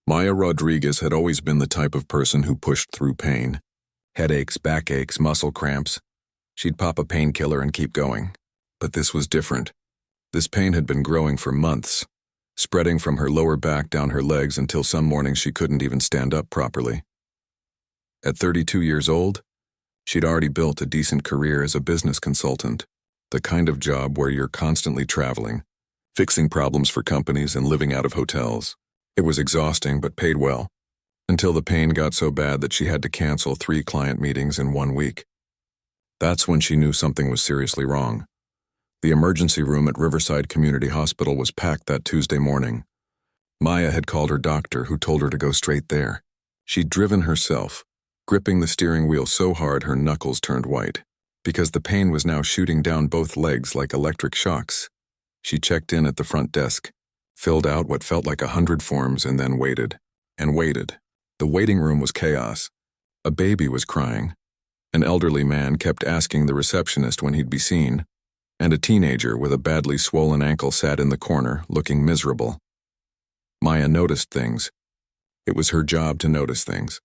Maya Rodriguez had always been the type of person who pushed through pain. Headaches, backaches, muscle cramps. She'd pop a painkiller and keep going. But this was different. This pain had been growing for months, spreading from her lower back down her legs until some mornings she couldn't even stand up properly. At 32 years old, she'd already built a decent career as a business consultant, the kind of job where you're constantly traveling, fixing problems for companies and living out of hotels. It was exhausting but paid well, until the pain got so bad that she had to cancel 3 client meetings in 1 week. That's when she knew something was seriously wrong. The emergency room at Riverside Community Hospital was packed that Tuesday morning. Maya had called her doctor, who told her to go straight there. She'd driven herself, gripping the steering wheel so hard her knuckles turned white, because the pain was now shooting down both legs like electric shocks. She checked in at the front desk, filled out what felt like 100 forms, and then waited, and waited. The waiting room was chaos. A baby was crying. An elderly man kept asking the receptionist when he'd be seen, and a teenager with a badly swollen ankle sat in the corner, looking miserable. Maya noticed things. It was her job to notice things.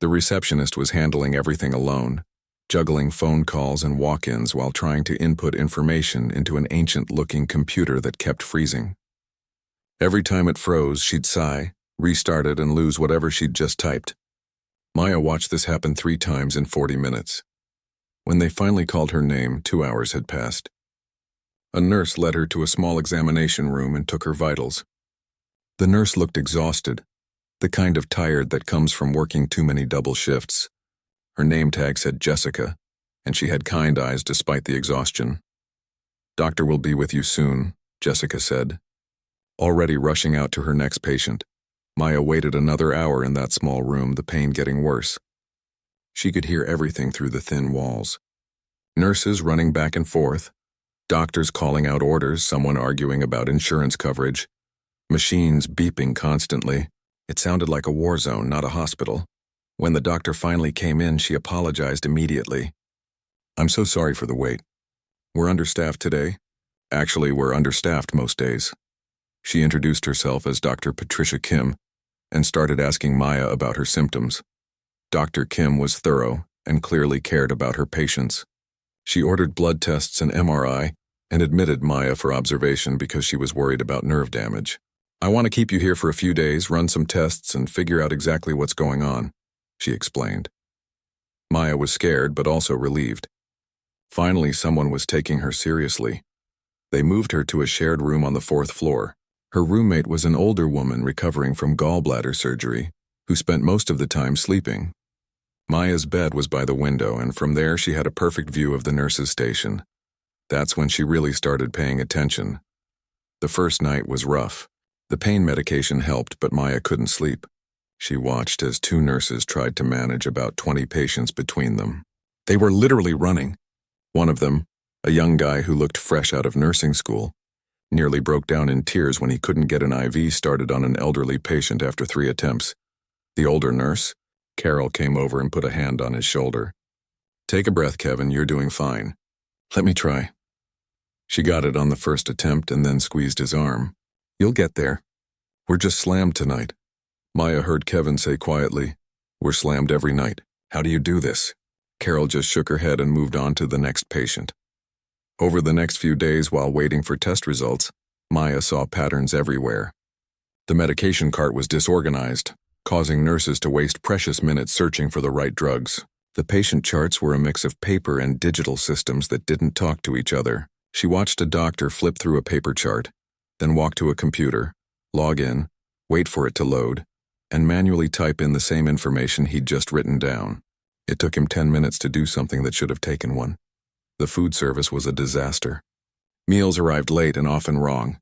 The receptionist was handling everything alone, juggling phone calls and walk-ins while trying to input information into an ancient-looking computer that kept freezing. Every time it froze, she'd sigh, restart it, and lose whatever she'd just typed. Maya watched this happen 3 times in 40 minutes. When they finally called her name, 2 hours had passed. A nurse led her to a small examination room and took her vitals. The nurse looked exhausted, the kind of tired that comes from working too many double shifts. Her name tag said Jessica, and she had kind eyes despite the exhaustion. "Doctor will be with you soon," Jessica said. Already rushing out to her next patient, Maya waited another hour in that small room, the pain getting worse. She could hear everything through the thin walls. Nurses running back and forth, doctors calling out orders, someone arguing about insurance coverage, machines beeping constantly. It sounded like a war zone, not a hospital. When the doctor finally came in, she apologized immediately. "I'm so sorry for the wait. We're understaffed today. Actually, we're understaffed most days." She introduced herself as Dr. Patricia Kim and started asking Maya about her symptoms. Dr. Kim was thorough and clearly cared about her patients. She ordered blood tests and MRI and admitted Maya for observation because she was worried about nerve damage. "I want to keep you here for a few days, run some tests, and figure out exactly what's going on," she explained. Maya was scared but also relieved. Finally, someone was taking her seriously. They moved her to a shared room on the 4th floor. Her roommate was an older woman recovering from gallbladder surgery, who spent most of the time sleeping. Maya's bed was by the window, and from there she had a perfect view of the nurse's station. That's when she really started paying attention. The first night was rough. The pain medication helped, but Maya couldn't sleep. She watched as 2 nurses tried to manage about 20 patients between them. They were literally running. One of them, a young guy who looked fresh out of nursing school, nearly broke down in tears when he couldn't get an IV started on an elderly patient after 3 attempts. The older nurse, Carol, came over and put a hand on his shoulder. "Take a breath, Kevin, you're doing fine. Let me try." She got it on the first attempt and then squeezed his arm. "You'll get there. We're just slammed tonight." Maya heard Kevin say quietly, "We're slammed every night. How do you do this?" Carol just shook her head and moved on to the next patient. Over the next few days, while waiting for test results, Maya saw patterns everywhere. The medication cart was disorganized, causing nurses to waste precious minutes searching for the right drugs. The patient charts were a mix of paper and digital systems that didn't talk to each other. She watched a doctor flip through a paper chart, then walk to a computer, log in, wait for it to load, and manually type in the same information he'd just written down. It took him 10 minutes to do something that should have taken 1. The food service was a disaster. Meals arrived late and often wrong.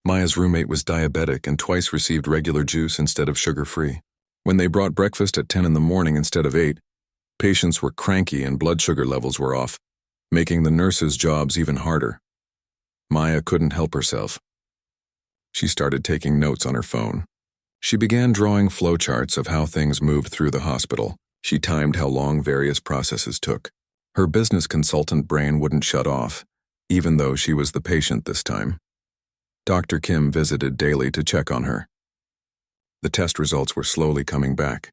Maya's roommate was diabetic and twice received regular juice instead of sugar-free. When they brought breakfast at 10 in the morning instead of 8, patients were cranky and blood sugar levels were off, making the nurses' jobs even harder. Maya couldn't help herself. She started taking notes on her phone. She began drawing flowcharts of how things moved through the hospital. She timed how long various processes took. Her business consultant brain wouldn't shut off, even though she was the patient this time. Dr. Kim visited daily to check on her. The test results were slowly coming back.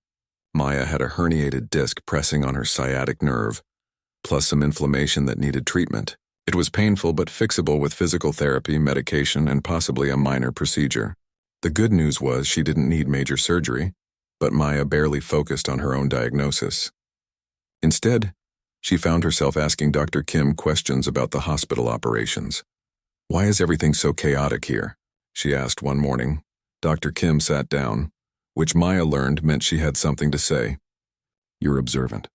Maya had a herniated disc pressing on her sciatic nerve, plus some inflammation that needed treatment. It was painful but fixable with physical therapy, medication, and possibly a minor procedure. The good news was she didn't need major surgery, but Maya barely focused on her own diagnosis. Instead, she found herself asking Dr. Kim questions about the hospital operations. "Why is everything so chaotic here?" she asked one morning. Dr. Kim sat down, which Maya learned meant she had something to say. "You're observant.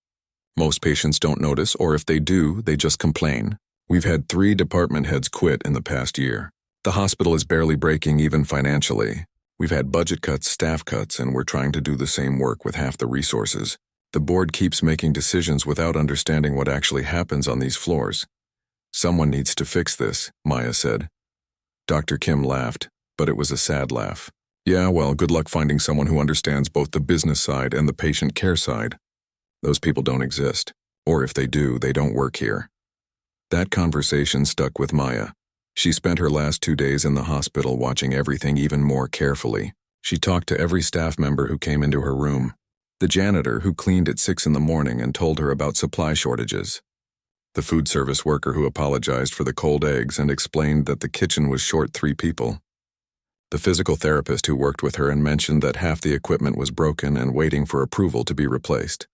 Most patients don't notice, or if they do, they just complain. We've had 3 department heads quit in the past year. The hospital is barely breaking even financially. We've had budget cuts, staff cuts, and we're trying to do the same work with half the resources. The board keeps making decisions without understanding what actually happens on these floors. Someone needs to fix this," Maya said. Dr. Kim laughed, but it was a sad laugh. "Yeah, well, good luck finding someone who understands both the business side and the patient care side. Those people don't exist, or if they do, they don't work here." That conversation stuck with Maya. She spent her last 2 days in the hospital watching everything even more carefully. She talked to every staff member who came into her room. The janitor who cleaned at 6 in the morning and told her about supply shortages. The food service worker who apologized for the cold eggs and explained that the kitchen was short 3 people. The physical therapist who worked with her and mentioned that half the equipment was broken and waiting for approval to be replaced.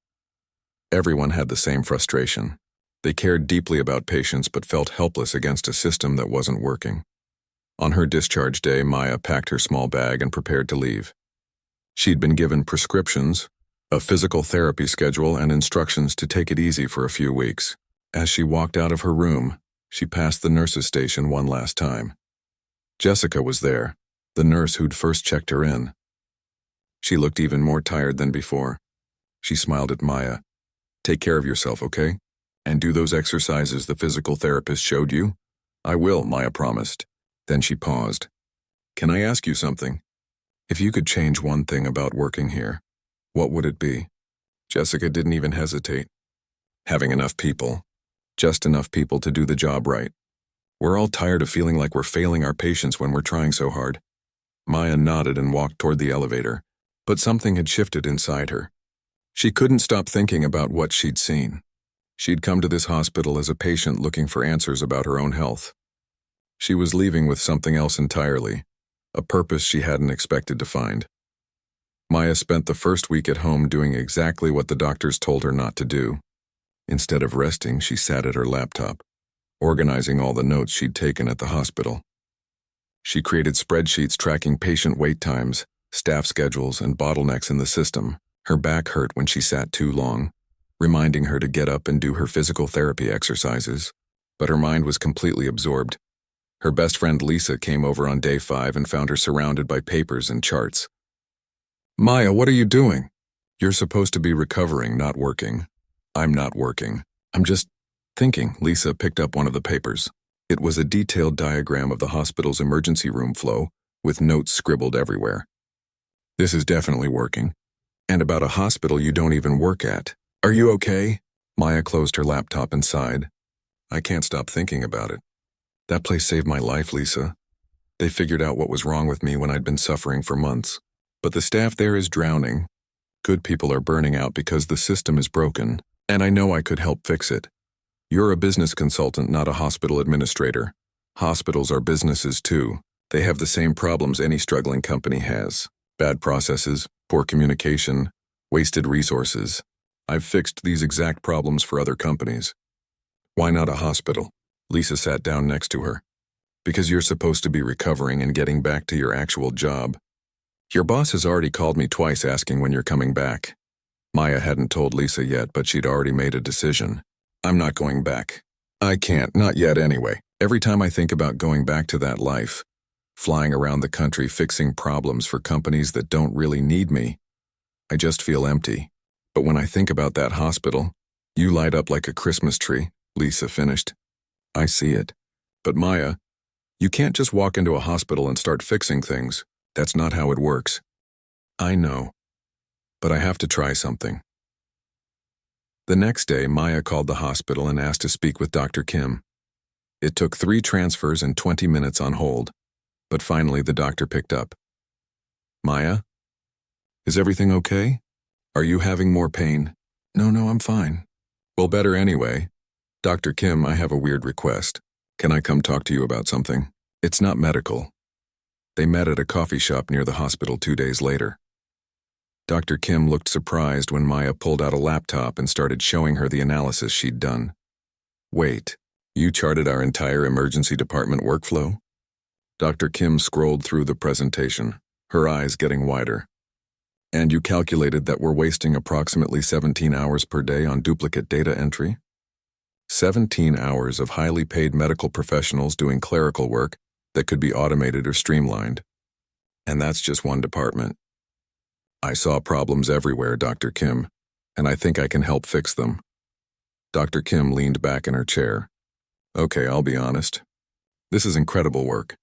Everyone had the same frustration. They cared deeply about patients but felt helpless against a system that wasn't working. On her discharge day, Maya packed her small bag and prepared to leave. She'd been given prescriptions, a physical therapy schedule, and instructions to take it easy for a few weeks. As she walked out of her room, she passed the nurse's station one last time. Jessica was there, the nurse who'd first checked her in. She looked even more tired than before. She smiled at Maya. "Take care of yourself, okay? And do those exercises the physical therapist showed you?" "I will," Maya promised. Then she paused. "Can I ask you something? If you could change one thing about working here, what would it be?" Jessica didn't even hesitate. "Having enough people. Just enough people to do the job right. We're all tired of feeling like we're failing our patients when we're trying so hard." Maya nodded and walked toward the elevator, but something had shifted inside her. She couldn't stop thinking about what she'd seen. She'd come to this hospital as a patient looking for answers about her own health. She was leaving with something else entirely, a purpose she hadn't expected to find. Maya spent the first week at home doing exactly what the doctors told her not to do. Instead of resting, she sat at her laptop, organizing all the notes she'd taken at the hospital. She created spreadsheets tracking patient wait times, staff schedules, and bottlenecks in the system. Her back hurt when she sat too long, reminding her to get up and do her physical therapy exercises, but her mind was completely absorbed. Her best friend Lisa came over on day 5 and found her surrounded by papers and charts. "Maya, what are you doing?" "You're supposed to be recovering, not working." "I'm not working. I'm just thinking." Lisa picked up one of the papers. It was a detailed diagram of the hospital's emergency room flow, with notes scribbled everywhere. "This is definitely working. And about a hospital you don't even work at. Are you okay?" Maya closed her laptop and sighed. "I can't stop thinking about it. That place saved my life, Lisa. They figured out what was wrong with me when I'd been suffering for months. But the staff there is drowning. Good people are burning out because the system is broken, and I know I could help fix it. You're a business consultant, not a hospital administrator. Hospitals are businesses too. They have the same problems any struggling company has. Bad processes, poor communication, wasted resources. I've fixed these exact problems for other companies. Why not a hospital?" Lisa sat down next to her. "Because you're supposed to be recovering and getting back to your actual job. Your boss has already called me twice asking when you're coming back." Maya hadn't told Lisa yet, but she'd already made a decision. "I'm not going back. I can't, not yet anyway. Every time I think about going back to that life, flying around the country fixing problems for companies that don't really need me, I just feel empty. But when I think about that hospital, you light up like a Christmas tree," Lisa finished. "I see it. But Maya, you can't just walk into a hospital and start fixing things. That's not how it works." "I know. But I have to try something." The next day, Maya called the hospital and asked to speak with Dr. Kim. It took 3 transfers and 20 minutes on hold, but finally the doctor picked up. "Maya, Is everything okay? Are you having more pain? No, I'm fine. Well, better anyway. Dr. Kim, I have a weird request. Can I come talk to you about something? It's not medical. They met at a coffee shop near the hospital 2 days later. Dr. Kim looked surprised when Maya pulled out a laptop and started showing her the analysis she'd done. Wait, you charted our entire emergency department workflow? Dr. Kim scrolled through the presentation, her eyes getting wider. And you calculated that we're wasting approximately 17 hours per day on duplicate data entry? 17 hours of highly paid medical professionals doing clerical work that could be automated or streamlined. And that's just one department. I saw problems everywhere, Dr. Kim, and I think I can help fix them. Dr. Kim leaned back in her chair. Okay, I'll be honest. This is incredible work,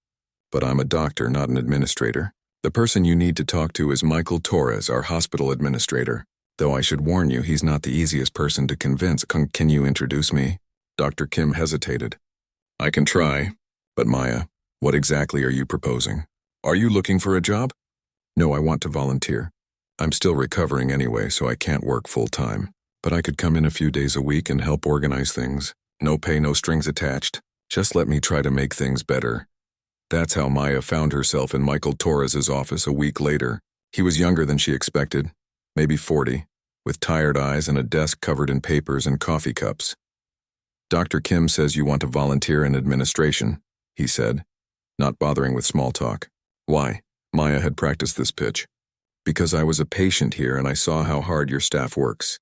but I'm a doctor, not an administrator. The person you need to talk to is Michael Torres, our hospital administrator. Though I should warn you, he's not the easiest person to convince. Can you introduce me? Dr. Kim hesitated. I can try, but Maya, what exactly are you proposing? Are you looking for a job? No, I want to volunteer. I'm still recovering anyway, so I can't work full-time. But I could come in a few days a week and help organize things. No pay, no strings attached. Just let me try to make things better. That's how Maya found herself in Michael Torres's office a week later. He was younger than she expected, maybe 40, with tired eyes and a desk covered in papers and coffee cups. Dr. Kim says you want to volunteer in administration, he said, not bothering with small talk. Why? Maya had practiced this pitch. Because I was a patient here and I saw how hard your staff works.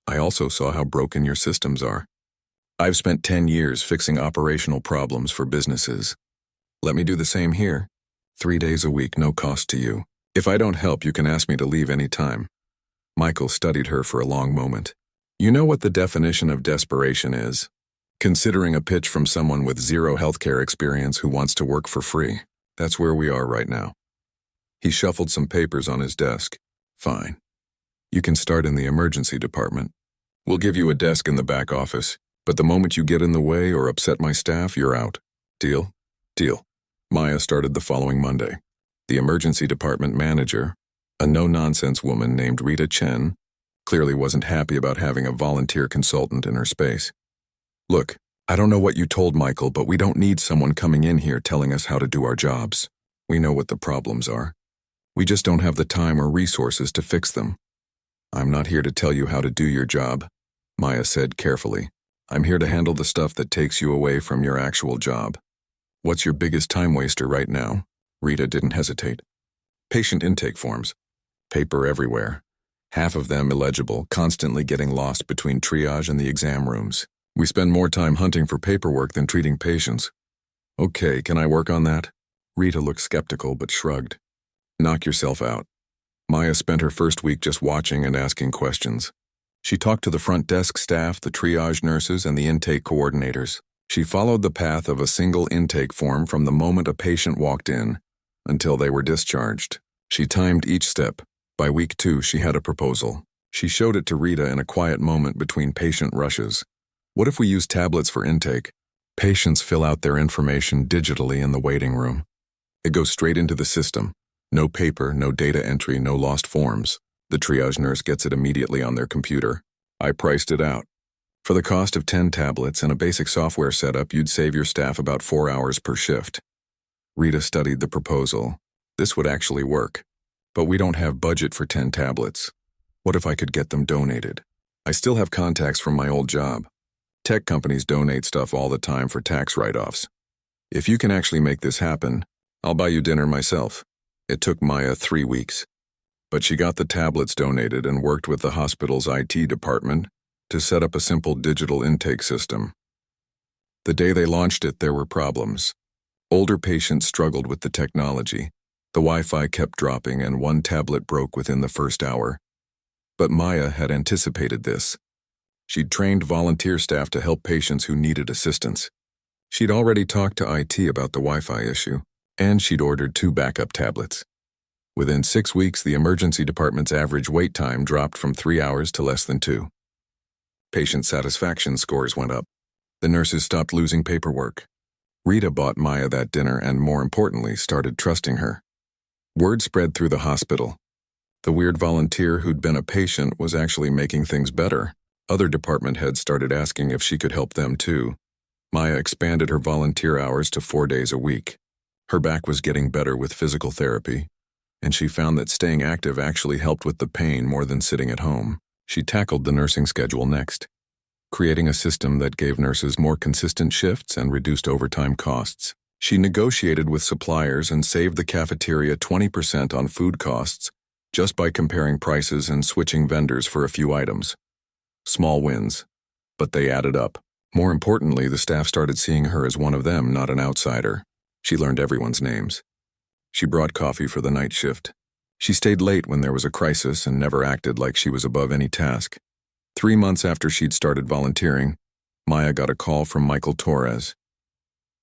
I also saw how broken your systems are. I've spent 10 years fixing operational problems for businesses. Let me do the same here. 3 days a week, no cost to you. If I don't help, you can ask me to leave any time. Michael studied her for a long moment. You know what the definition of desperation is? Considering a pitch from someone with zero healthcare experience who wants to work for free. That's where we are right now. He shuffled some papers on his desk. Fine. You can start in the emergency department. We'll give you a desk in the back office, but the moment you get in the way or upset my staff, you're out. Deal? Deal. Maya started the following Monday. The emergency department manager, a no-nonsense woman named Rita Chen, clearly wasn't happy about having a volunteer consultant in her space. Look, I don't know what you told Michael, but we don't need someone coming in here telling us how to do our jobs. We know what the problems are. We just don't have the time or resources to fix them. I'm not here to tell you how to do your job, Maya said carefully. I'm here to handle the stuff that takes you away from your actual job. What's your biggest time waster right now? Rita didn't hesitate. Patient intake forms. Paper everywhere. Half of them illegible, constantly getting lost between triage and the exam rooms. We spend more time hunting for paperwork than treating patients. Okay, can I work on that? Rita looked skeptical but shrugged. Knock yourself out. Maya spent her first week just watching and asking questions. She talked to the front desk staff, the triage nurses, and the intake coordinators. She followed the path of a single intake form from the moment a patient walked in until they were discharged. She timed each step. By week 2, she had a proposal. She showed it to Rita in a quiet moment between patient rushes. What if we use tablets for intake? Patients fill out their information digitally in the waiting room. It goes straight into the system. No paper, no data entry, no lost forms. The triage nurse gets it immediately on their computer. I priced it out. For the cost of 10 tablets and a basic software setup, you'd save your staff about 4 hours per shift. Rita studied the proposal. This would actually work. But we don't have budget for 10 tablets. What if I could get them donated? I still have contacts from my old job. Tech companies donate stuff all the time for tax write-offs. If you can actually make this happen, I'll buy you dinner myself. It took Maya 3 weeks. But she got the tablets donated and worked with the hospital's IT department to set up a simple digital intake system. The day they launched it, there were problems. Older patients struggled with the technology. The Wi-Fi kept dropping and one tablet broke within the first hour. But Maya had anticipated this. She'd trained volunteer staff to help patients who needed assistance. She'd already talked to IT about the Wi-Fi issue, and she'd ordered 2 backup tablets. Within 6 weeks, the emergency department's average wait time dropped from 3 hours to less than 2. Patient satisfaction scores went up. The nurses stopped losing paperwork. Rita bought Maya that dinner and, more importantly, started trusting her. Word spread through the hospital. The weird volunteer who'd been a patient was actually making things better. Other department heads started asking if she could help them too. Maya expanded her volunteer hours to 4 days a week. Her back was getting better with physical therapy, and she found that staying active actually helped with the pain more than sitting at home. She tackled the nursing schedule next, creating a system that gave nurses more consistent shifts and reduced overtime costs. She negotiated with suppliers and saved the cafeteria 20% on food costs just by comparing prices and switching vendors for a few items. Small wins, but they added up. More importantly, the staff started seeing her as one of them, not an outsider. She learned everyone's names. She brought coffee for the night shift. She stayed late when there was a crisis and never acted like she was above any task. 3 months after she'd started volunteering, Maya got a call from Michael Torres.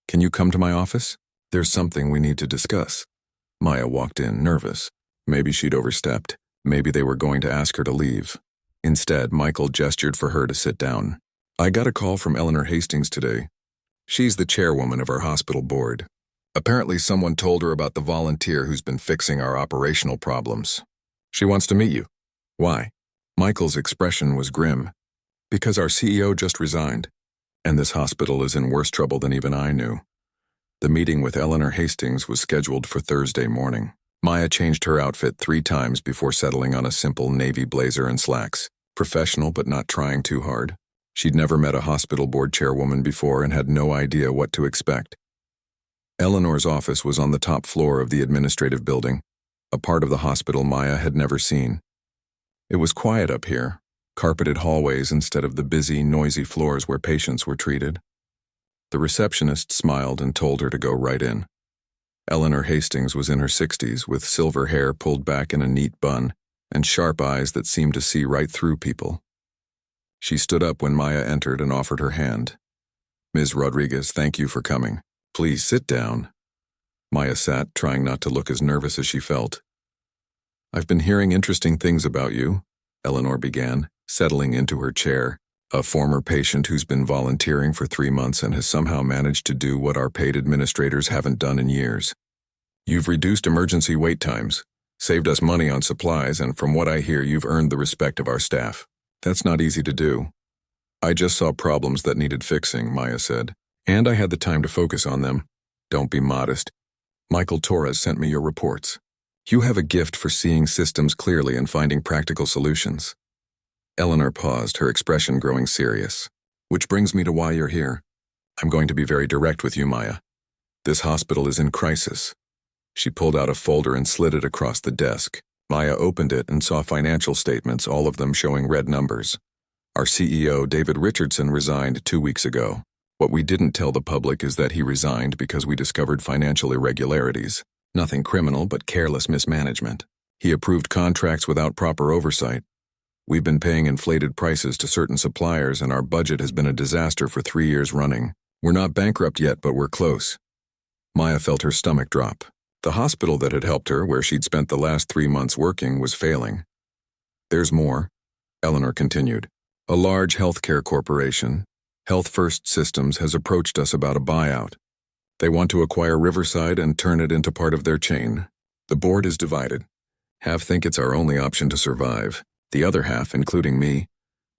"Can you come to my office? There's something we need to discuss." Maya walked in, nervous. Maybe she'd overstepped. Maybe they were going to ask her to leave. Instead, Michael gestured for her to sit down. "I got a call from Eleanor Hastings today. She's the chairwoman of our hospital board. Apparently someone told her about the volunteer who's been fixing our operational problems. She wants to meet you." "Why?" Michael's expression was grim. "Because our CEO just resigned, and this hospital is in worse trouble than even I knew." The meeting with Eleanor Hastings was scheduled for Thursday morning. Maya changed her outfit 3 times before settling on a simple navy blazer and slacks. Professional but not trying too hard. She'd never met a hospital board chairwoman before and had no idea what to expect. Eleanor's office was on the top floor of the administrative building, a part of the hospital Maya had never seen. It was quiet up here, carpeted hallways instead of the busy, noisy floors where patients were treated. The receptionist smiled and told her to go right in. Eleanor Hastings was in her 60s with silver hair pulled back in a neat bun and sharp eyes that seemed to see right through people. She stood up when Maya entered and offered her hand. "Ms. Rodriguez, thank you for coming. Please sit down." Maya sat, trying not to look as nervous as she felt. "I've been hearing interesting things about you," Eleanor began, settling into her chair. "A former patient who's been volunteering for 3 months and has somehow managed to do what our paid administrators haven't done in years. You've reduced emergency wait times, saved us money on supplies, and from what I hear, you've earned the respect of our staff. That's not easy to do." "I just saw problems that needed fixing," Maya said, "and I had the time to focus on them." "Don't be modest. Michael Torres sent me your reports. You have a gift for seeing systems clearly and finding practical solutions." Eleanor paused, her expression growing serious. "Which brings me to why you're here. I'm going to be very direct with you, Maya. This hospital is in crisis." She pulled out a folder and slid it across the desk. Maya opened it and saw financial statements, all of them showing red numbers. "Our CEO, David Richardson, resigned 2 weeks ago. What we didn't tell the public is that he resigned because we discovered financial irregularities. Nothing criminal, but careless mismanagement. He approved contracts without proper oversight. We've been paying inflated prices to certain suppliers, and our budget has been a disaster for 3 years running. We're not bankrupt yet, but we're close." Maya felt her stomach drop. The hospital that had helped her, where she'd spent the last 3 months working, was failing. "There's more," Eleanor continued. "A large healthcare corporation, Health First Systems, has approached us about a buyout. They want to acquire Riverside and turn it into part of their chain. The board is divided. Half think it's our only option to survive. The other half, including me,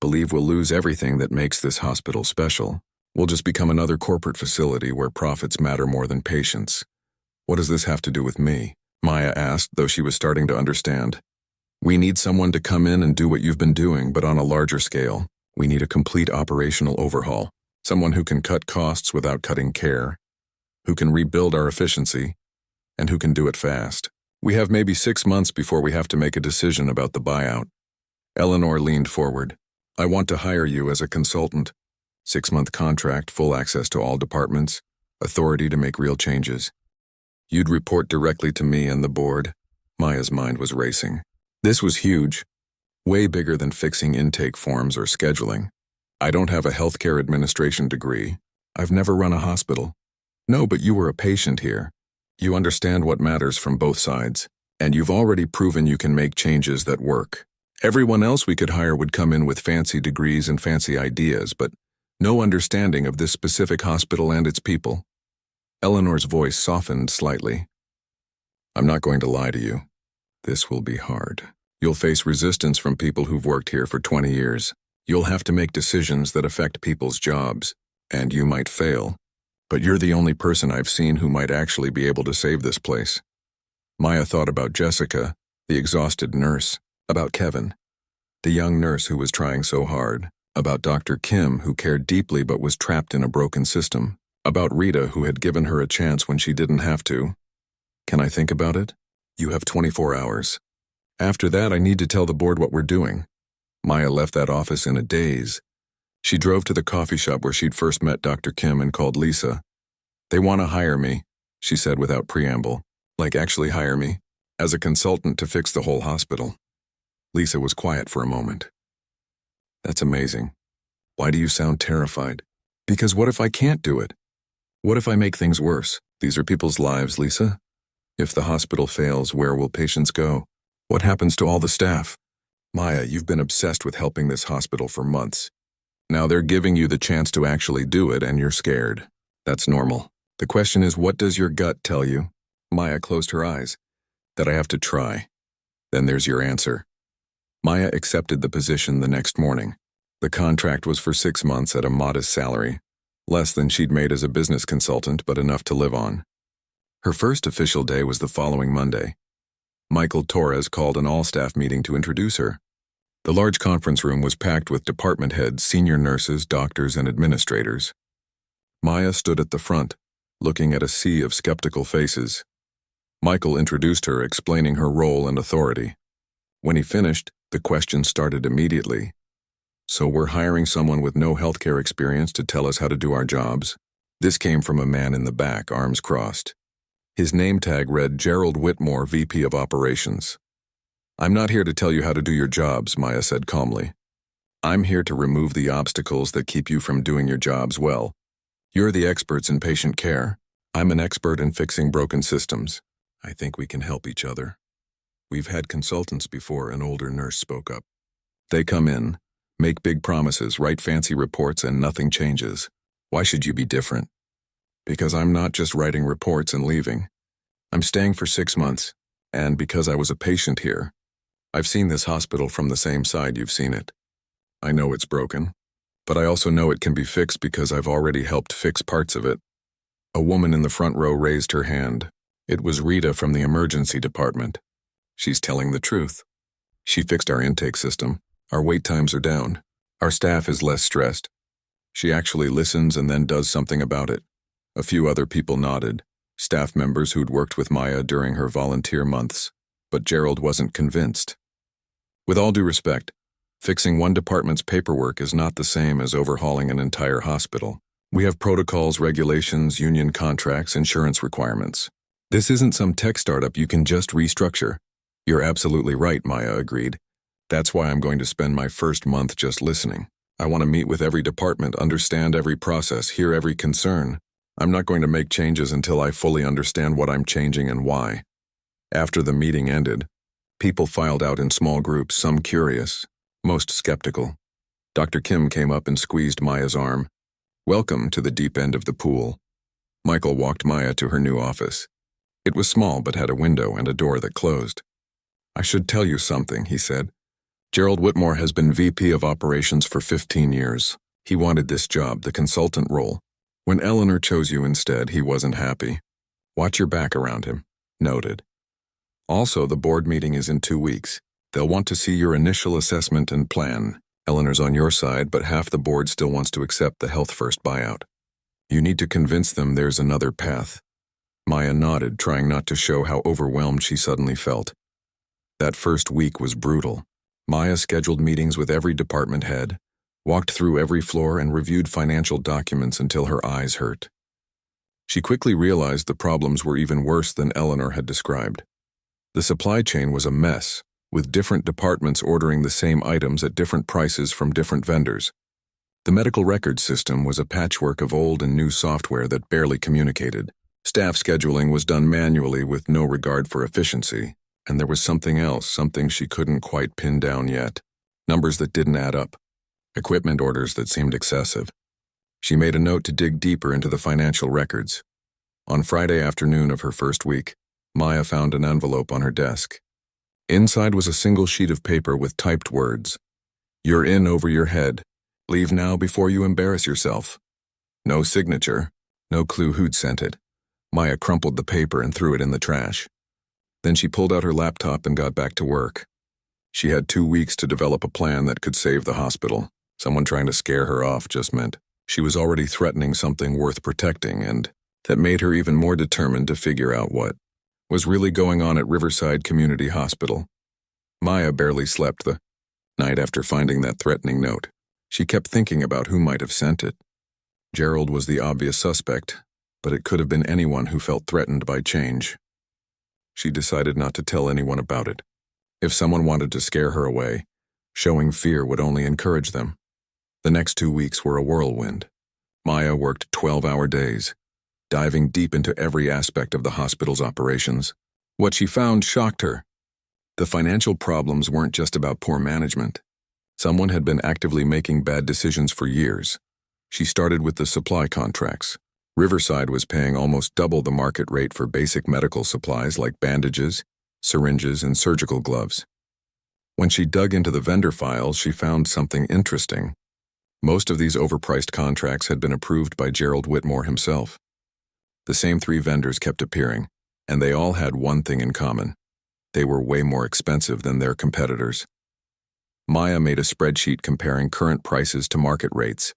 believe we'll lose everything that makes this hospital special. We'll just become another corporate facility where profits matter more than patients." "What does this have to do with me?" Maya asked, though she was starting to understand. "We need someone to come in and do what you've been doing, but on a larger scale. We need a complete operational overhaul. Someone who can cut costs without cutting care, who can rebuild our efficiency, and who can do it fast. We have maybe 6 months before we have to make a decision about the buyout." Eleanor leaned forward. "I want to hire you as a consultant. 6-month contract, full access to all departments, authority to make real changes. You'd report directly to me and the board." Maya's mind was racing. This was huge. Way bigger than fixing intake forms or scheduling. "I don't have a healthcare administration degree. I've never run a hospital." "No, but you were a patient here. You understand what matters from both sides, and you've already proven you can make changes that work. Everyone else we could hire would come in with fancy degrees and fancy ideas, but no understanding of this specific hospital and its people." Eleanor's voice softened slightly. "I'm not going to lie to you. This will be hard." You'll face resistance from people who've worked here for 20 years. You'll have to make decisions that affect people's jobs, and you might fail. But you're the only person I've seen who might actually be able to save this place." Maya thought about Jessica, the exhausted nurse, about Kevin, the young nurse who was trying so hard, about Dr. Kim, who cared deeply but was trapped in a broken system, about Rita, who had given her a chance when she didn't have to. "Can I think about it?" "You have 24 hours. After that, I need to tell the board what we're doing." Maya left that office in a daze. She drove to the coffee shop where she'd first met Dr. Kim and called Lisa. "They want to hire me," she said without preamble. "Like actually hire me, as a consultant to fix the whole hospital." Lisa was quiet for a moment. "That's amazing. Why do you sound terrified?" "Because what if I can't do it? What if I make things worse? These are people's lives, Lisa. If the hospital fails, where will patients go? What happens to all the staff?" "Maya, you've been obsessed with helping this hospital for months. Now they're giving you the chance to actually do it, and you're scared. That's normal. The question is, what does your gut tell you?" Maya closed her eyes. "That I have to try. Then there's your answer." Maya accepted the position the next morning. The contract was for 6 months at a modest salary, less than she'd made as a business consultant, but enough to live on. Her first official day was the following Monday. Michael Torres called an all-staff meeting to introduce her. The large conference room was packed with department heads, senior nurses, doctors, and administrators. Maya stood at the front, looking at a sea of skeptical faces. Michael introduced her, explaining her role and authority. When he finished, the question started immediately. "So we're hiring someone with no healthcare experience to tell us how to do our jobs?" This came from a man in the back, arms crossed. His name tag read Gerald Whitmore, VP of Operations. "I'm not here to tell you how to do your jobs," Maya said calmly. "I'm here to remove the obstacles that keep you from doing your jobs well. You're the experts in patient care. I'm an expert in fixing broken systems. I think we can help each other." "We've had consultants before," an older nurse spoke up. "They come in, make big promises, write fancy reports, and nothing changes. Why should you be different?" "Because I'm not just writing reports and leaving. I'm staying for 6 months, and because I was a patient here. I've seen this hospital from the same side you've seen it. I know it's broken, but I also know it can be fixed because I've already helped fix parts of it." A woman in the front row raised her hand. It was Rita from the emergency department. "She's telling the truth. She fixed our intake system. Our wait times are down. Our staff is less stressed. She actually listens and then does something about it." A few other people nodded, staff members who'd worked with Maya during her volunteer months, but Gerald wasn't convinced. "With all due respect, fixing one department's paperwork is not the same as overhauling an entire hospital. We have protocols, regulations, union contracts, insurance requirements. This isn't some tech startup you can just restructure." "You're absolutely right," Maya agreed. "That's why I'm going to spend my first month just listening. I want to meet with every department, understand every process, hear every concern. I'm not going to make changes until I fully understand what I'm changing and why." After the meeting ended, people filed out in small groups, some curious, most skeptical. Dr. Kim came up and squeezed Maya's arm. "Welcome to the deep end of the pool." Michael walked Maya to her new office. It was small but had a window and a door that closed. "I should tell you something," he said. "Gerald Whitmore has been VP of Operations for 15 years. He wanted this job, the consultant role. When Eleanor chose you instead, he wasn't happy. Watch your back around him." "Noted." "Also, the board meeting is in 2 weeks. They'll want to see your initial assessment and plan. Eleanor's on your side, but half the board still wants to accept the Health First buyout. You need to convince them there's another path." Maya nodded, trying not to show how overwhelmed she suddenly felt. That first week was brutal. Maya scheduled meetings with every department head, walked through every floor, and reviewed financial documents until her eyes hurt. She quickly realized the problems were even worse than Eleanor had described. The supply chain was a mess, with different departments ordering the same items at different prices from different vendors. The medical records system was a patchwork of old and new software that barely communicated. Staff scheduling was done manually with no regard for efficiency, and there was something else, something she couldn't quite pin down yet. Numbers that didn't add up. Equipment orders that seemed excessive. She made a note to dig deeper into the financial records. On Friday afternoon of her first week, Maya found an envelope on her desk. Inside was a single sheet of paper with typed words. "You're in over your head. Leave now before you embarrass yourself." No signature, no clue who'd sent it. Maya crumpled the paper and threw it in the trash. Then she pulled out her laptop and got back to work. She had 2 weeks to develop a plan that could save the hospital. Someone trying to scare her off just meant she was already threatening something worth protecting, and that made her even more determined to figure out what was really going on at Riverside Community Hospital. Maya barely slept the night after finding that threatening note. She kept thinking about who might have sent it. Gerald was the obvious suspect, but it could have been anyone who felt threatened by change. She decided not to tell anyone about it. If someone wanted to scare her away, showing fear would only encourage them. The next 2 weeks were a whirlwind. Maya worked 12-hour days, diving deep into every aspect of the hospital's operations. What she found shocked her. The financial problems weren't just about poor management. Someone had been actively making bad decisions for years. She started with the supply contracts. Riverside was paying almost double the market rate for basic medical supplies like bandages, syringes, and surgical gloves. When she dug into the vendor files, she found something interesting. Most of these overpriced contracts had been approved by Gerald Whitmore himself. The same 3 vendors kept appearing, and they all had one thing in common. They were way more expensive than their competitors. Maya made a spreadsheet comparing current prices to market rates.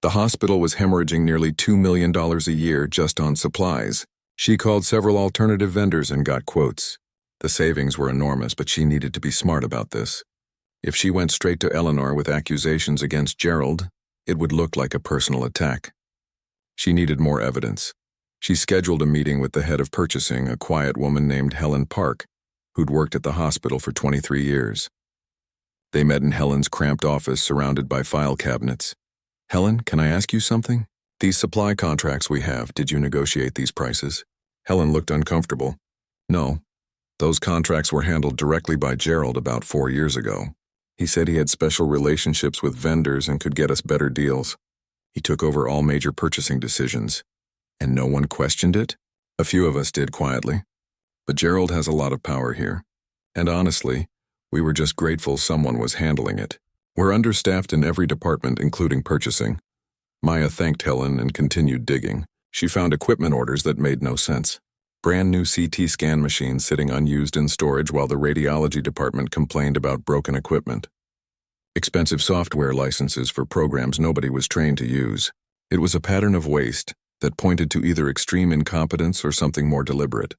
The hospital was hemorrhaging nearly $2 million a year just on supplies. She called several alternative vendors and got quotes. The savings were enormous, but she needed to be smart about this. If she went straight to Eleanor with accusations against Gerald, it would look like a personal attack. She needed more evidence. She scheduled a meeting with the head of purchasing, a quiet woman named Helen Park, who'd worked at the hospital for 23 years. They met in Helen's cramped office surrounded by file cabinets. "Helen, can I ask you something? These supply contracts we have, did you negotiate these prices?" Helen looked uncomfortable. "No. Those contracts were handled directly by Gerald about 4 years ago. He said he had special relationships with vendors and could get us better deals. He took over all major purchasing decisions. And no one questioned it? A few of us did quietly. But Gerald has a lot of power here. And honestly, we were just grateful someone was handling it. We're understaffed in every department, including purchasing." Maya thanked Helen and continued digging. She found equipment orders that made no sense. Brand new CT scan machines sitting unused in storage while the radiology department complained about broken equipment. Expensive software licenses for programs nobody was trained to use. It was a pattern of waste that pointed to either extreme incompetence or something more deliberate.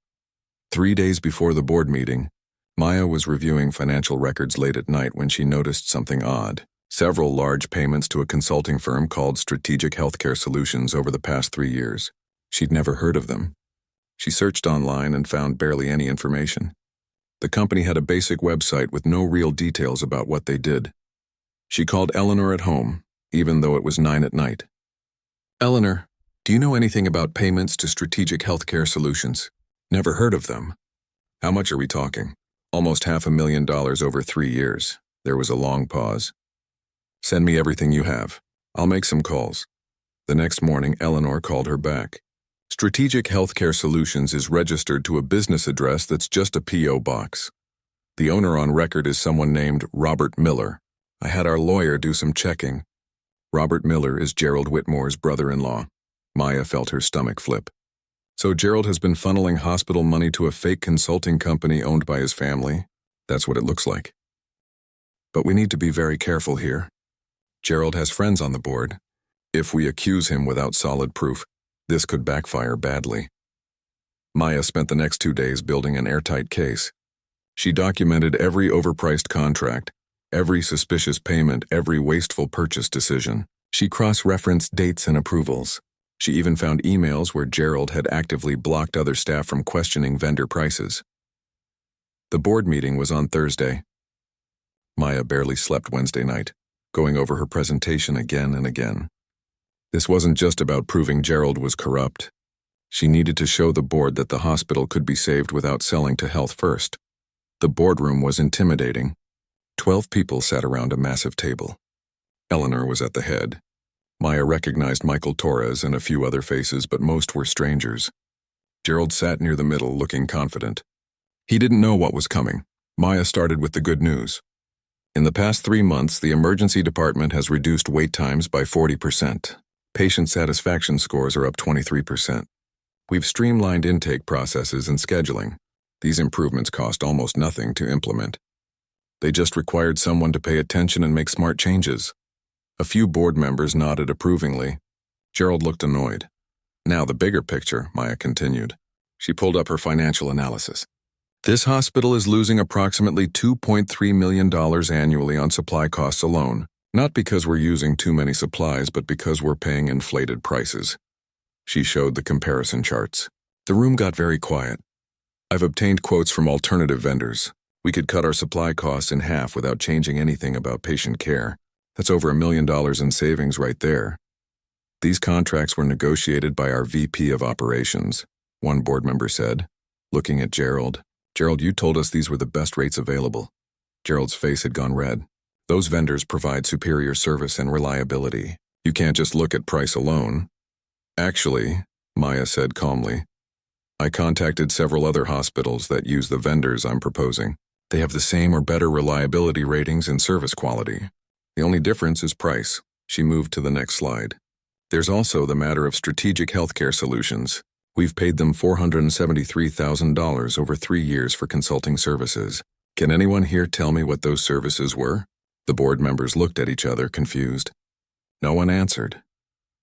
3 days before the board meeting, Maya was reviewing financial records late at night when she noticed something odd. Several large payments to a consulting firm called Strategic Healthcare Solutions over the past 3 years. She'd never heard of them. She searched online and found barely any information. The company had a basic website with no real details about what they did. She called Eleanor at home, even though it was 9 at night. "Eleanor, do you know anything about payments to Strategic Healthcare Solutions?" "Never heard of them." "How much are we talking?" "Almost $500,000 over 3 years." There was a long pause. "Send me everything you have. I'll make some calls." The next morning, Eleanor called her back. Strategic Healthcare Solutions is registered to a business address that's just a P.O. box. The owner on record is someone named Robert Miller. I had our lawyer do some checking. Robert Miller is Gerald Whitmore's brother-in-law. Maya felt her stomach flip. So Gerald has been funneling hospital money to a fake consulting company owned by his family. That's what it looks like. But we need to be very careful here. Gerald has friends on the board. If we accuse him without solid proof, this could backfire badly. Maya spent the next 2 days building an airtight case. She documented every overpriced contract, every suspicious payment, every wasteful purchase decision. She cross-referenced dates and approvals. She even found emails where Gerald had actively blocked other staff from questioning vendor prices. The board meeting was on Thursday. Maya barely slept Wednesday night, going over her presentation again and again. This wasn't just about proving Gerald was corrupt. She needed to show the board that the hospital could be saved without selling to Health First. The boardroom was intimidating. 12 people sat around a massive table. Eleanor was at the head. Maya recognized Michael Torres and a few other faces, but most were strangers. Gerald sat near the middle, looking confident. He didn't know what was coming. Maya started with the good news. In the past 3 months, the emergency department has reduced wait times by 40%. Patient satisfaction scores are up 23%. We've streamlined intake processes and scheduling. These improvements cost almost nothing to implement. They just required someone to pay attention and make smart changes. A few board members nodded approvingly. Gerald looked annoyed. Now the bigger picture, Maya continued. She pulled up her financial analysis. This hospital is losing approximately $2.3 million annually on supply costs alone, not because we're using too many supplies, but because we're paying inflated prices. She showed the comparison charts. The room got very quiet. I've obtained quotes from alternative vendors. We could cut our supply costs in half without changing anything about patient care. That's over $1 million in savings right there. These contracts were negotiated by our VP of Operations, one board member said, looking at Gerald. Gerald, you told us these were the best rates available. Gerald's face had gone red. Those vendors provide superior service and reliability. You can't just look at price alone. Actually, Maya said calmly, I contacted several other hospitals that use the vendors I'm proposing. They have the same or better reliability ratings and service quality. The only difference is price. She moved to the next slide. There's also the matter of strategic healthcare solutions. We've paid them $473,000 over 3 years for consulting services. Can anyone here tell me what those services were? The board members looked at each other, confused. No one answered.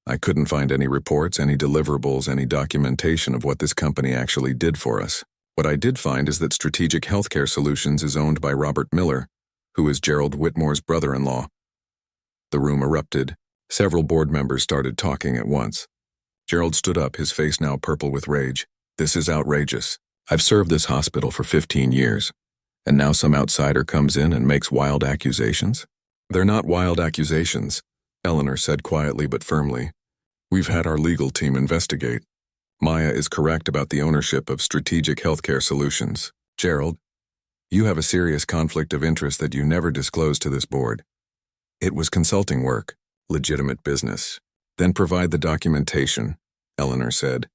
I couldn't find any reports, any deliverables, any documentation of what this company actually did for us. What I did find is that Strategic Healthcare Solutions is owned by Robert Miller, who is Gerald Whitmore's brother-in-law. The room erupted. Several board members started talking at once. Gerald stood up, his face now purple with rage. This is outrageous. I've served this hospital for 15 years, and now some outsider comes in and makes wild accusations? They're not wild accusations, Eleanor said quietly but firmly. We've had our legal team investigate. Maya is correct about the ownership of Strategic Healthcare Solutions. Gerald, you have a serious conflict of interest that you never disclosed to this board. It was consulting work, legitimate business. Then provide the documentation, Eleanor said.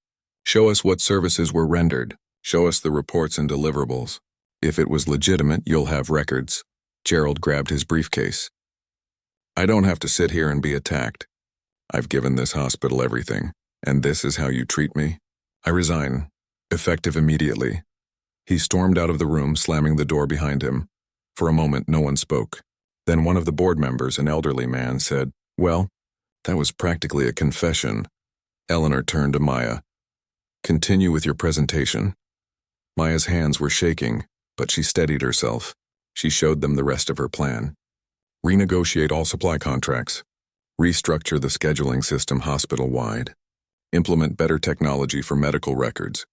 Show us what services were rendered. Show us the reports and deliverables. If it was legitimate, you'll have records. Gerald grabbed his briefcase. I don't have to sit here and be attacked. I've given this hospital everything, and this is how you treat me? I resign, effective immediately. He stormed out of the room, slamming the door behind him. For a moment, no one spoke. Then one of the board members, an elderly man, said, Well, that was practically a confession. Eleanor turned to Maya. Continue with your presentation. Maya's hands were shaking, but she steadied herself. She showed them the rest of her plan. Renegotiate all supply contracts. Restructure the scheduling system hospital-wide. Implement better technology for medical records.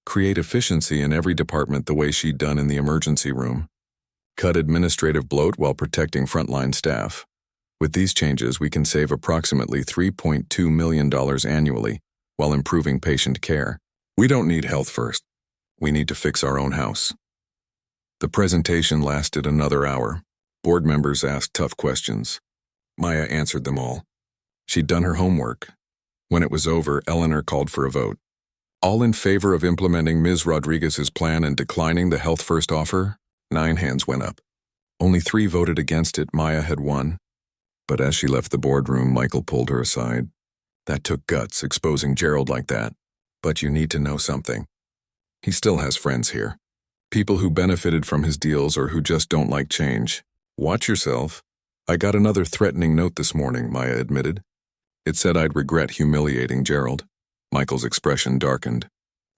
Create efficiency in every department the way she'd done in the emergency room. Cut administrative bloat while protecting frontline staff. With these changes, we can save approximately $3.2 million annually while improving patient care. We don't need health first. We need to fix our own house. The presentation lasted another hour. Board members asked tough questions. Maya answered them all. She'd done her homework. When it was over, Eleanor called for a vote. All in favor of implementing Ms. Rodriguez's plan and declining the Health First offer? 9 hands went up. Only 3 voted against it. Maya had won. But as she left the boardroom, Michael pulled her aside. That took guts, exposing Gerald like that. But you need to know something. He still has friends here. People who benefited from his deals or who just don't like change. Watch yourself. I got another threatening note this morning, Maya admitted. It said I'd regret humiliating Gerald. Michael's expression darkened.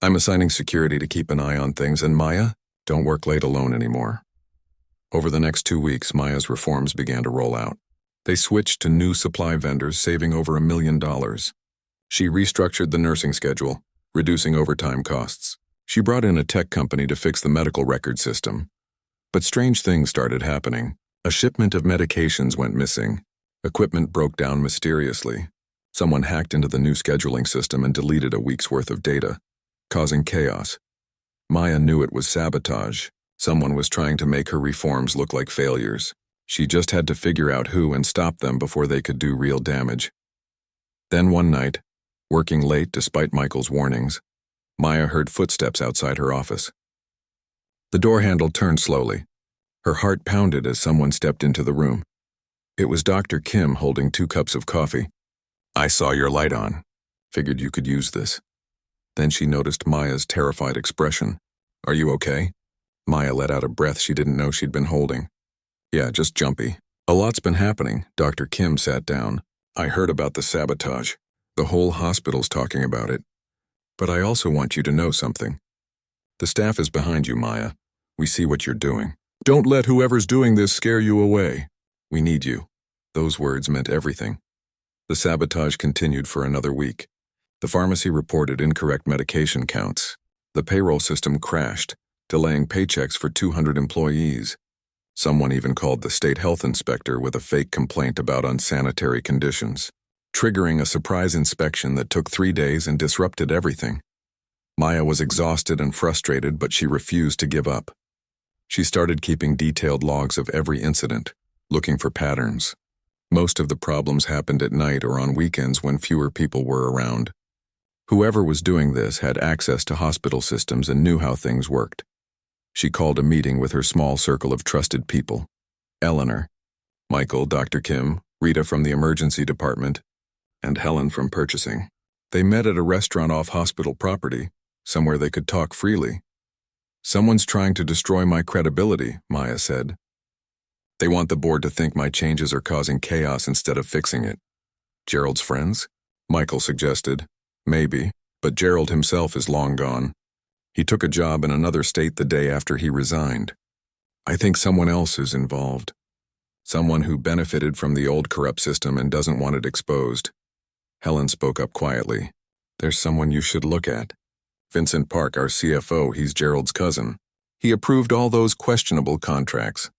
I'm assigning security to keep an eye on things, and Maya, don't work late alone anymore. Over the next 2 weeks, Maya's reforms began to roll out. They switched to new supply vendors, saving over $1 million. She restructured the nursing schedule, reducing overtime costs. She brought in a tech company to fix the medical record system. But strange things started happening. A shipment of medications went missing. Equipment broke down mysteriously. Someone hacked into the new scheduling system and deleted a week's worth of data, causing chaos. Maya knew it was sabotage. Someone was trying to make her reforms look like failures. She just had to figure out who and stop them before they could do real damage. Then one night, working late despite Michael's warnings, Maya heard footsteps outside her office. The door handle turned slowly. Her heart pounded as someone stepped into the room. It was Dr. Kim holding 2 cups of coffee. "I saw your light on. Figured you could use this." Then she noticed Maya's terrified expression. "Are you okay?" Maya let out a breath she didn't know she'd been holding. "Yeah, just jumpy. A lot's been happening." Dr. Kim sat down. "I heard about the sabotage. The whole hospital's talking about it. But I also want you to know something. The staff is behind you, Maya. We see what you're doing. Don't let whoever's doing this scare you away. We need you." Those words meant everything. The sabotage continued for another week. The pharmacy reported incorrect medication counts. The payroll system crashed, delaying paychecks for 200 employees. Someone even called the state health inspector with a fake complaint about unsanitary conditions, triggering a surprise inspection that took 3 days and disrupted everything. Maya was exhausted and frustrated, but she refused to give up. She started keeping detailed logs of every incident, looking for patterns. Most of the problems happened at night or on weekends when fewer people were around. Whoever was doing this had access to hospital systems and knew how things worked. She called a meeting with her small circle of trusted people: Eleanor, Michael, Dr. Kim, Rita from the emergency department, and Helen from purchasing. They met at a restaurant off hospital property, somewhere they could talk freely. "Someone's trying to destroy my credibility," Maya said. "They want the board to think my changes are causing chaos instead of fixing it." "Gerald's friends?" Michael suggested. "Maybe, but Gerald himself is long gone. He took a job in another state the day after he resigned. I think someone else is involved. Someone who benefited from the old corrupt system and doesn't want it exposed." Helen spoke up quietly. "There's someone you should look at. Vincent Park, our CFO, he's Gerald's cousin. He approved all those questionable contracts.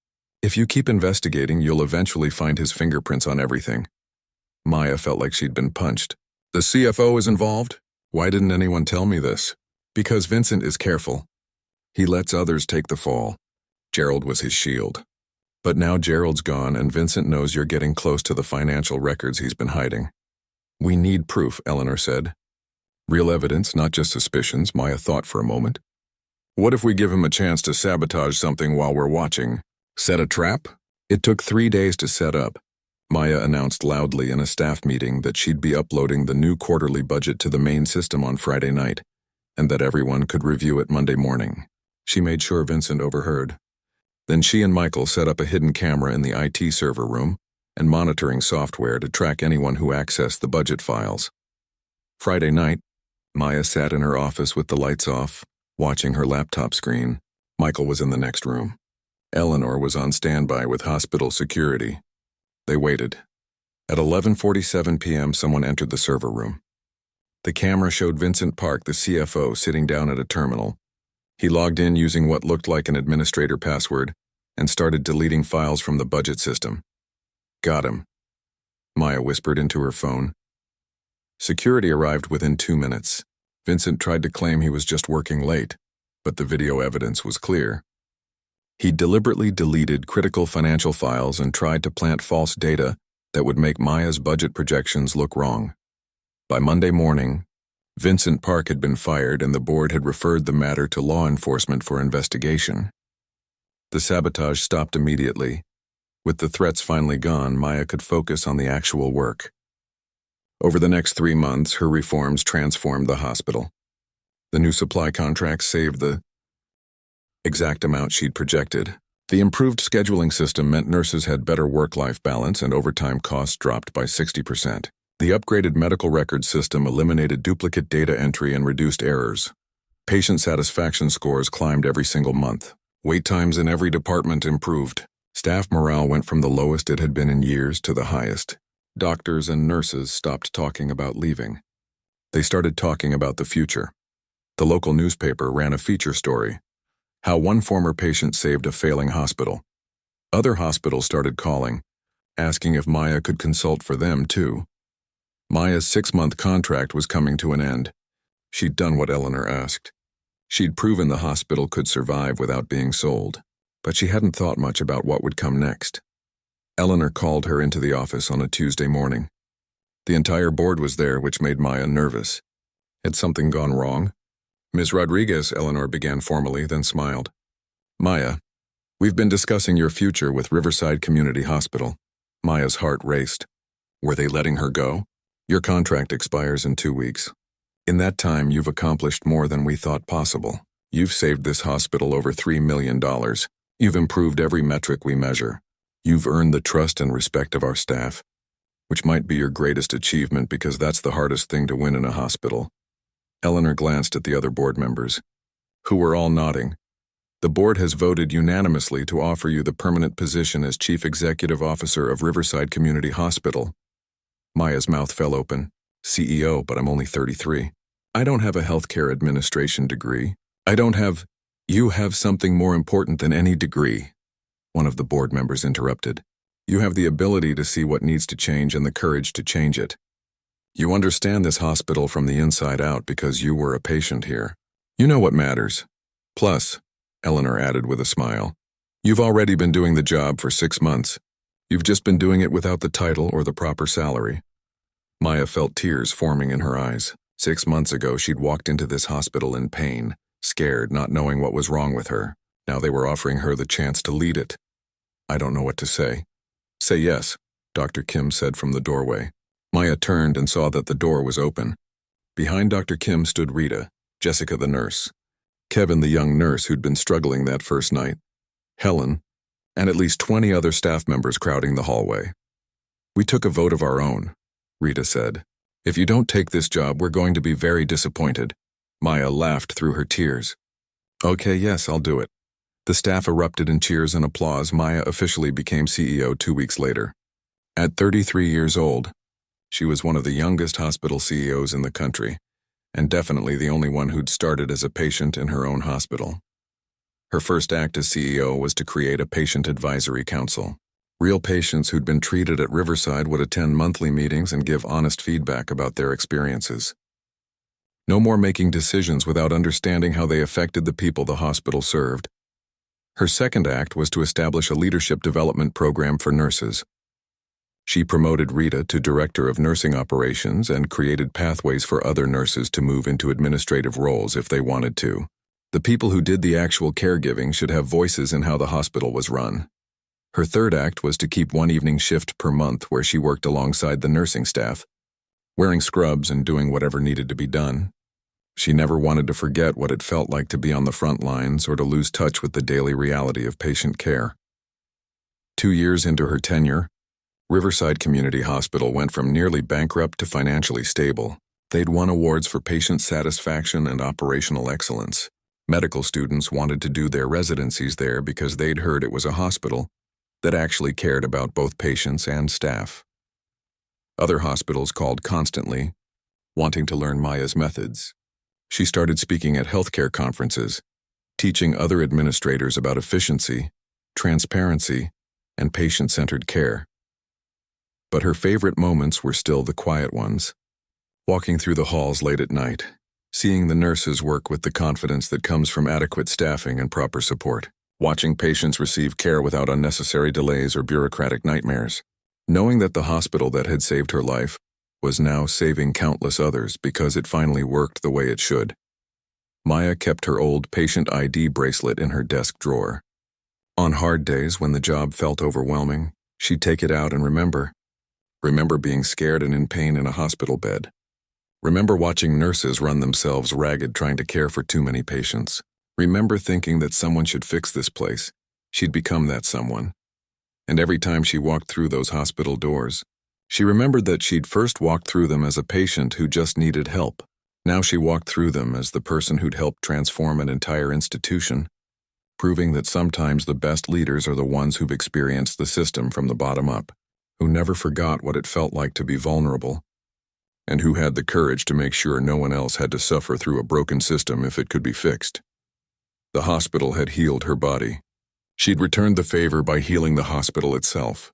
If you keep investigating, you'll eventually find his fingerprints on everything." Maya felt like she'd been punched. "The CFO is involved? Why didn't anyone tell me this?" "Because Vincent is careful. He lets others take the fall. Gerald was his shield. But now Gerald's gone and Vincent knows you're getting close to the financial records he's been hiding." "We need proof," Eleanor said. "Real evidence, not just suspicions," Maya thought for a moment. "What if we give him a chance to sabotage something while we're watching? Set a trap?" It took 3 days to set up. Maya announced loudly in a staff meeting that she'd be uploading the new quarterly budget to the main system on Friday night, and that everyone could review it Monday morning. She made sure Vincent overheard. Then she and Michael set up a hidden camera in the IT server room and monitoring software to track anyone who accessed the budget files. Friday night, Maya sat in her office with the lights off, watching her laptop screen. Michael was in the next room. Eleanor was on standby with hospital security. They waited. At 11:47 p.m., someone entered the server room. The camera showed Vincent Park, the CFO, sitting down at a terminal. He logged in using what looked like an administrator password and started deleting files from the budget system. "Got him," Maya whispered into her phone. Security arrived within 2 minutes. Vincent tried to claim he was just working late, but the video evidence was clear. He deliberately deleted critical financial files and tried to plant false data that would make Maya's budget projections look wrong. By Monday morning, Vincent Park had been fired and the board had referred the matter to law enforcement for investigation. The sabotage stopped immediately. With the threats finally gone, Maya could focus on the actual work. Over the next 3 months, her reforms transformed the hospital. The new supply contracts saved the exact amount she'd projected. The improved scheduling system meant nurses had better work-life balance and overtime costs dropped by 60%. The upgraded medical records system eliminated duplicate data entry and reduced errors. Patient satisfaction scores climbed every single month. Wait times in every department improved. Staff morale went from the lowest it had been in years to the highest. Doctors and nurses stopped talking about leaving. They started talking about the future. The local newspaper ran a feature story: how one former patient saved a failing hospital. Other hospitals started calling, asking if Maya could consult for them too. Maya's 6-month contract was coming to an end. She'd done what Eleanor asked. She'd proven the hospital could survive without being sold, but she hadn't thought much about what would come next. Eleanor called her into the office on a Tuesday morning. The entire board was there, which made Maya nervous. Had something gone wrong? "Ms. Rodriguez," Eleanor began formally, then smiled. Maya, we've been discussing your future with Riverside Community Hospital. Maya's heart raced. Were they letting her go? Your contract expires in 2 weeks. In that time, you've accomplished more than we thought possible. You've saved this hospital over $3 million. You've improved every metric we measure. You've earned the trust and respect of our staff, which might be your greatest achievement because that's the hardest thing to win in a hospital. Eleanor glanced at the other board members, who were all nodding. The board has voted unanimously to offer you the permanent position as Chief Executive Officer of Riverside Community Hospital. Maya's mouth fell open. CEO, but I'm only 33. I don't have a healthcare administration degree. You have something more important than any degree, one of the board members interrupted. You have the ability to see what needs to change and the courage to change it. You understand this hospital from the inside out because you were a patient here. You know what matters. Plus, Eleanor added with a smile, you've already been doing the job for 6 months. You've just been doing it without the title or the proper salary. Maya felt tears forming in her eyes. 6 months ago, she'd walked into this hospital in pain, scared, not knowing what was wrong with her. Now they were offering her the chance to lead it. I don't know what to say. Say yes, Dr. Kim said from the doorway. Maya turned and saw that the door was open. Behind Dr. Kim stood Rita, Jessica the nurse, Kevin the young nurse who'd been struggling that first night, Helen, and at least 20 other staff members crowding the hallway. We took a vote of our own, Rita said. If you don't take this job, we're going to be very disappointed. Maya laughed through her tears. Okay, yes, I'll do it. The staff erupted in cheers and applause. Maya officially became CEO 2 weeks later. At 33 years old, she was one of the youngest hospital CEOs in the country, and definitely the only one who'd started as a patient in her own hospital. Her first act as CEO was to create a patient advisory council. Real patients who'd been treated at Riverside would attend monthly meetings and give honest feedback about their experiences. No more making decisions without understanding how they affected the people the hospital served. Her second act was to establish a leadership development program for nurses. She promoted Rita to Director of Nursing Operations and created pathways for other nurses to move into administrative roles if they wanted to. The people who did the actual caregiving should have voices in how the hospital was run. Her third act was to keep one evening shift per month where she worked alongside the nursing staff, wearing scrubs and doing whatever needed to be done. She never wanted to forget what it felt like to be on the front lines or to lose touch with the daily reality of patient care. 2 years into her tenure, Riverside Community Hospital went from nearly bankrupt to financially stable. They'd won awards for patient satisfaction and operational excellence. Medical students wanted to do their residencies there because they'd heard it was a hospital that actually cared about both patients and staff. Other hospitals called constantly, wanting to learn Maya's methods. She started speaking at healthcare conferences, teaching other administrators about efficiency, transparency, and patient-centered care. But her favorite moments were still the quiet ones. Walking through the halls late at night, seeing the nurses work with the confidence that comes from adequate staffing and proper support. Watching patients receive care without unnecessary delays or bureaucratic nightmares. Knowing that the hospital that had saved her life was now saving countless others because it finally worked the way it should. Maya kept her old patient ID bracelet in her desk drawer. On hard days when the job felt overwhelming, she'd take it out and remember being scared and in pain in a hospital bed. Remember watching nurses run themselves ragged trying to care for too many patients. Remember thinking that someone should fix this place. She'd become that someone. And every time she walked through those hospital doors, she remembered that she'd first walked through them as a patient who just needed help. Now she walked through them as the person who'd helped transform an entire institution, proving that sometimes the best leaders are the ones who've experienced the system from the bottom up, who never forgot what it felt like to be vulnerable, and who had the courage to make sure no one else had to suffer through a broken system if it could be fixed. The hospital had healed her body. She'd returned the favor by healing the hospital itself.